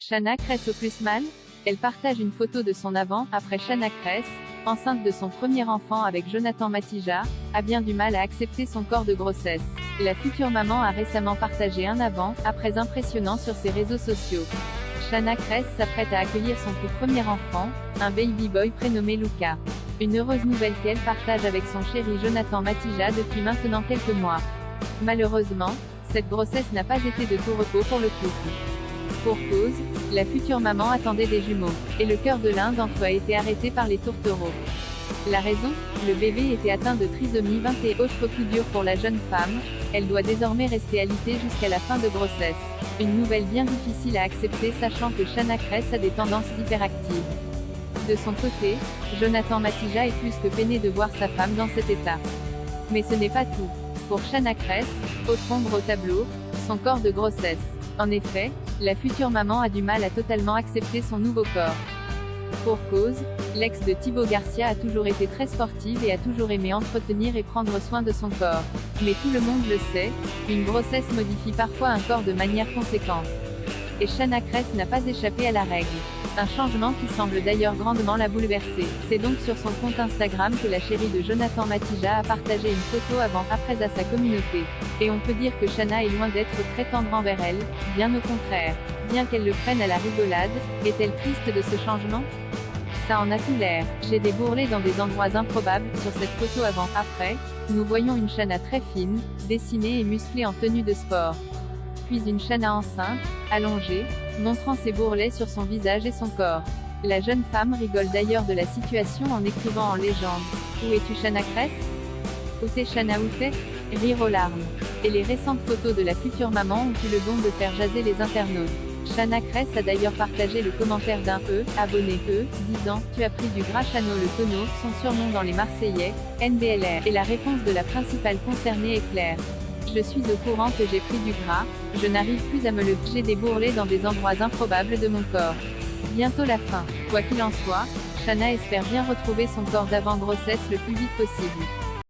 Shanna Kress au plus mal? Elle partage une photo de son avant, après. Shanna Kress, enceinte de son premier enfant avec Jonathan Matija, a bien du mal à accepter son corps de grossesse. La future maman a récemment partagé un avant, après impressionnant sur ses réseaux sociaux. Shanna Kress s'apprête à accueillir son tout premier enfant, un baby boy prénommé Luca. Une heureuse nouvelle qu'elle partage avec son chéri Jonathan Matija depuis maintenant quelques mois. Malheureusement, cette grossesse n'a pas été de tout repos pour le couple. Pour cause, la future maman attendait des jumeaux, et le cœur de l'un d'entre eux a été arrêté par les tourtereaux. La raison? Le bébé était atteint de trisomie 20 et autre coup dur pour la jeune femme, elle doit désormais rester alitée jusqu'à la fin de grossesse. Une nouvelle bien difficile à accepter sachant que Shanna Kress a des tendances hyperactives. De son côté, Jonathan Matija est plus que peiné de voir sa femme dans cet état. Mais ce n'est pas tout. Pour Shanna Kress, autre ombre au tableau, son corps de grossesse. En effet, la future maman a du mal à totalement accepter son nouveau corps. Pour cause, l'ex de Thibaut Garcia a toujours été très sportive et a toujours aimé entretenir et prendre soin de son corps. Mais tout le monde le sait, une grossesse modifie parfois un corps de manière conséquente. Et Shanna Kress n'a pas échappé à la règle. Un changement qui semble d'ailleurs grandement la bouleverser. C'est donc sur son compte Instagram que la chérie de Jonathan Matija a partagé une photo avant-après à sa communauté. Et on peut dire que Shanna est loin d'être très tendre envers elle, bien au contraire. Bien qu'elle le prenne à la rigolade, est-elle triste de ce changement? Ça en a tout l'air. J'ai des bourrelets dans des endroits improbables. Sur cette photo avant-après, nous voyons une Shanna très fine, dessinée et musclée en tenue de sport. Puis une Shanna enceinte, allongée, montrant ses bourrelets sur son visage et son corps. La jeune femme rigole d'ailleurs de la situation en écrivant en légende. Où es-tu Shanna Kress? Où t'es Shanna où t'es? Rire aux larmes. Et les récentes photos de la future maman ont eu le don de faire jaser les internautes. Shanna Kress a d'ailleurs partagé le commentaire d'un abonné disant « Tu as pris du gras Chano le tonneau », son surnom dans les Marseillais, NBLR. Et la réponse de la principale concernée est claire. Je suis au courant que j'ai pris du gras, je n'arrive plus à me le... J'ai des bourrelets dans des endroits improbables de mon corps. Bientôt la fin. Quoi qu'il en soit, Shanna espère bien retrouver son corps d'avant grossesse le plus vite possible.